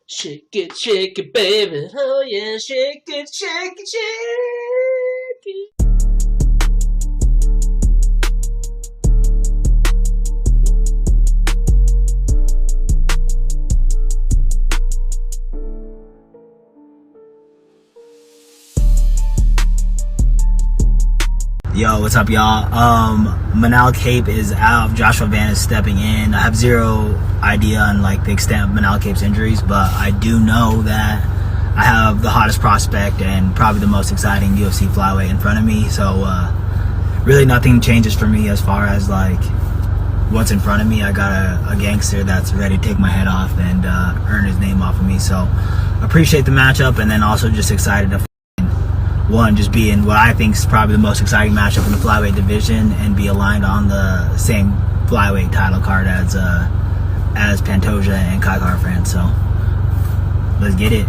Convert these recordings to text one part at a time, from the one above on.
Shake it, baby. Oh yeah, shake it, shake it, shake it. Yo, what's up, y'all? Manal Cape is out. Joshua Van is stepping in. I have zero idea on the extent of Manal Cape's injuries, but I do know that I have the hottest prospect and probably the most exciting UFC flyweight in front of me. So really nothing changes for me as far as what's in front of me. I got a gangster that's ready to take my head off and earn his name off of me. So appreciate the matchup, and then also just excited to just be in what I think is probably the most exciting matchup in the flyweight division and be aligned on the same flyweight title card as Pantoja and Kai Kara-France. So let's get it.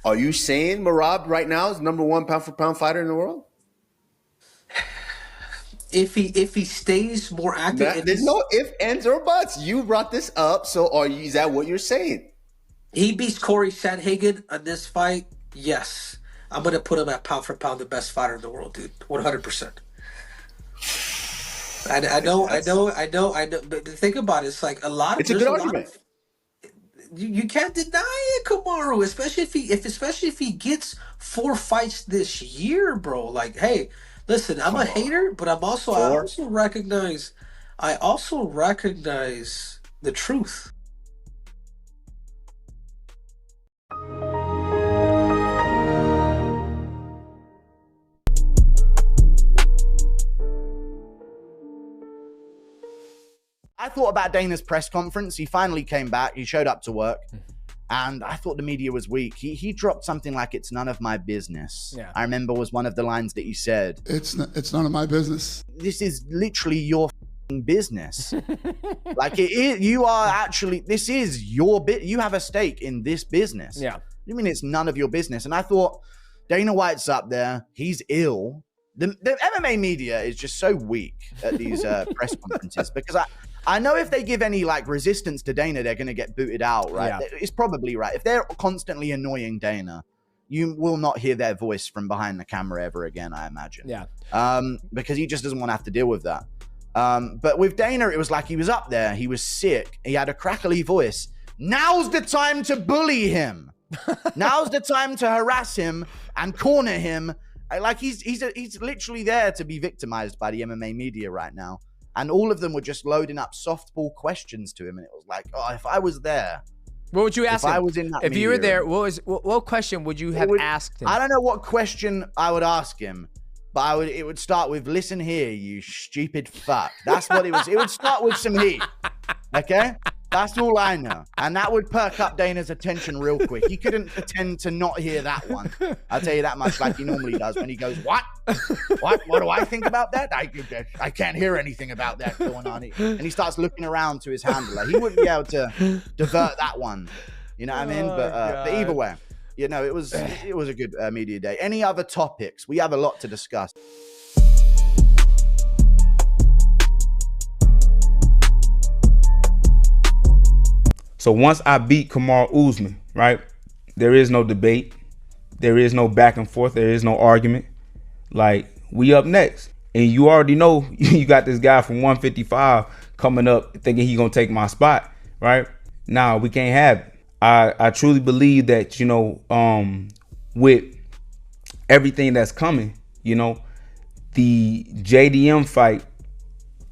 Are you saying Merab right now is #1 pound-for-pound fighter in the world? If he stays more active, There's no ifs, ands, or buts. You brought this up, so is that what you're saying? He beats Corey Sandhagen on this fight, yes, I'm gonna put him at pound for pound the best fighter in the world, dude. 100%. I know. But think about it. It's like a lot. It's a good argument. You can't deny it, Kamaru. Especially if he gets 4 fights this year, bro. Like, hey, listen, I'm a hater, but I also recognize the truth. I thought about Dana's press conference. He finally came back. He showed up to work. And I thought the media was weak. He dropped something like, "It's none of my business." Yeah. I remember was one of the lines that he said. It's none of my business. This is literally your business. Like, it is, you are actually, this is your bit. You have a stake in this business. Yeah. You mean it's none of your business? And I thought, Dana White's up there. He's ill. The MMA media is just so weak at these press conferences, because I know if they give any resistance to Dana, they're going to get booted out, right? Yeah. It's probably right. If they're constantly annoying Dana, you will not hear their voice from behind the camera ever again, I imagine. Yeah. Because he just doesn't want to have to deal with that. But with Dana, it was like he was up there. He was sick. He had a crackly voice. Now's the time to bully him. Now's the time to harass him and corner him. He's literally there to be victimized by the MMA media right now. And all of them were just loading up softball questions to him. And it was like, oh, if I was there. What would you ask him? If I was in that If you were there, what question would you have asked him? I don't know what question I would ask him, but it would start with, "Listen here, you stupid fuck." That's what it was. It would start with some heat. Okay? That's all I know. And that would perk up Dana's attention real quick. He couldn't pretend to not hear that one. I'll tell you that much, like he normally does when he goes, "What? What do I think about that? I can't hear anything about that going on." And he starts looking around to his handler. He wouldn't be able to divert that one. You know what I mean? But either way, it was a good media day. Any other topics? We have a lot to discuss. So once I beat Kamaru Usman, right, there is no debate. There is no back and forth. There is no argument. We up next. And you already know you got this guy from 155 coming up thinking he's going to take my spot, right? Nah, we can't have it. I truly believe that, with everything that's coming, the JDM fight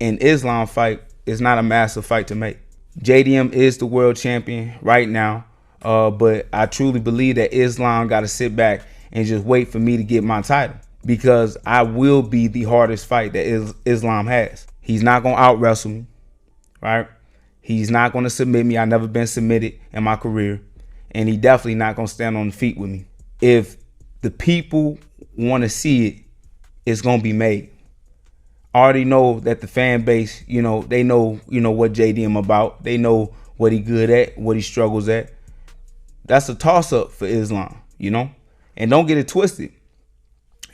and Islam fight is not a massive fight to make. JDM is the world champion right now, but I truly believe that Islam got to sit back and just wait for me to get my title, because I will be the hardest fight that Islam has. He's not going to out-wrestle me, right? He's not going to submit me. I've never been submitted in my career. and he definitely not gonna stand on the feet with me. If the people want to see it, it's gonna be made. I already know that the fan base, they know, what JDM about. They know what he good at, what he struggles at. That's a toss-up for Islam, And don't get it twisted.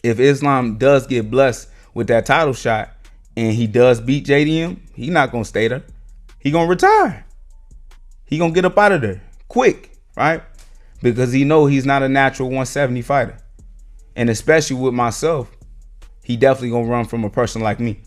If Islam does get blessed with that title shot and he does beat JDM, he not gonna stay there. He gonna retire. He gonna get up out of there quick, right? Because he know he's not a natural 170 fighter. And especially with myself, he definitely gonna run from a person like me.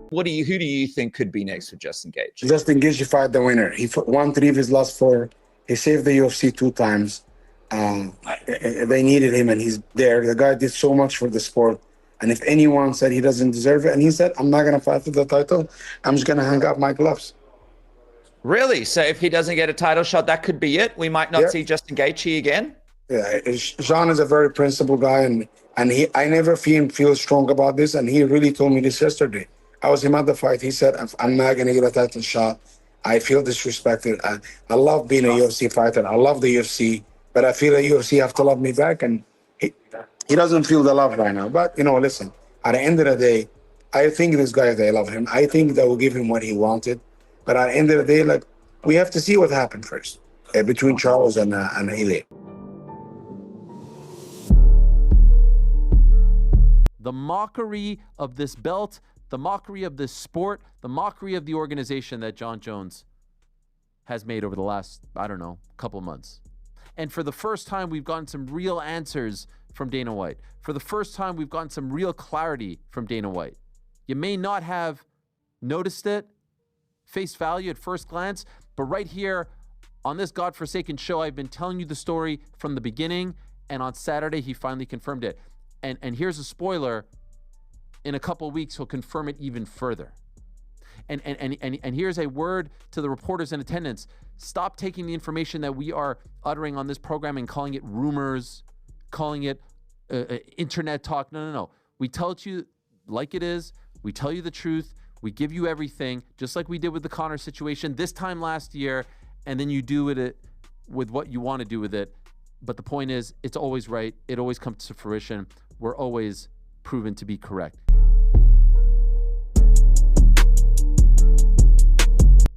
Who do you think could be next for Justin Gaethje? Justin Gaethje fight the winner. He won 3 of his last 4. He saved the UFC 2 times. They needed him, and he's there. The guy did so much for the sport. And if anyone said he doesn't deserve it, and he said, I'm not going to fight for the title, I'm just going to hang up my gloves. Really? So if he doesn't get a title shot, that could be it? We might not see Justin Gaethje again? Yeah, Jon is a very principled guy, and I never feel strong about this, and he really told me this yesterday. I was him at the fight. He said, I'm not going to get a title shot. I feel disrespected. I love being a UFC fighter. I love the UFC, but I feel the UFC have to love me back, and he doesn't feel the love right now. But, listen, at the end of the day, I think this guy, they love him. I think they will give him what he wanted. But at the end of the day, we have to see what happened first between Charles and Ilia. The mockery of this belt, the mockery of this sport, the mockery of the organization that Jon Jones has made over the last, couple months. And for the first time, we've gotten some real answers from Dana White. For the first time, we've gotten some real clarity from Dana White. You may not have noticed it, face value at first glance, but right here on this godforsaken show, I've been telling you the story from the beginning, and on Saturday, he finally confirmed it. And here's a spoiler. In a couple of weeks, he'll confirm it even further. And here's a word to the reporters in attendance. Stop taking the information that we are uttering on this program and calling it rumors, calling it internet talk. No. We tell it to you like it is. We tell you the truth. We give you everything, just like we did with the Conor situation this time last year, and then you do it with what you want to do with it. But the point is, it's always right. It always comes to fruition. We're always proven to be correct.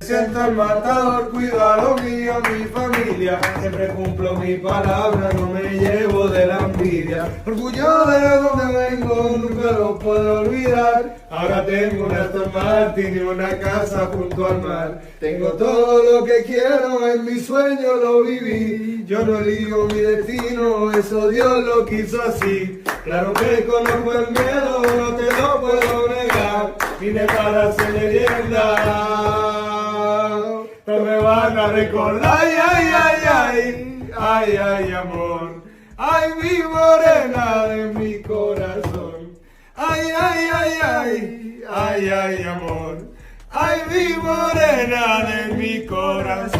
Siento el matador, cuido a lo mío, a mi familia. Siempre cumplo mi palabra, no me llevo de la envidia. Orgullo de donde vengo, nunca lo puedo olvidar. Ahora tengo una Aston Martin y una casa junto al mar. Tengo todo lo que quiero, en mi sueño lo viví. Yo no elijo mi destino, eso Dios lo quiso así. Claro que conozco el miedo, no te lo puedo negar. Vine para ser leyenda. No me van a recordar, ay, amor, ay, mi morena de mi corazón, ay, amor, ay, mi morena de mi corazón.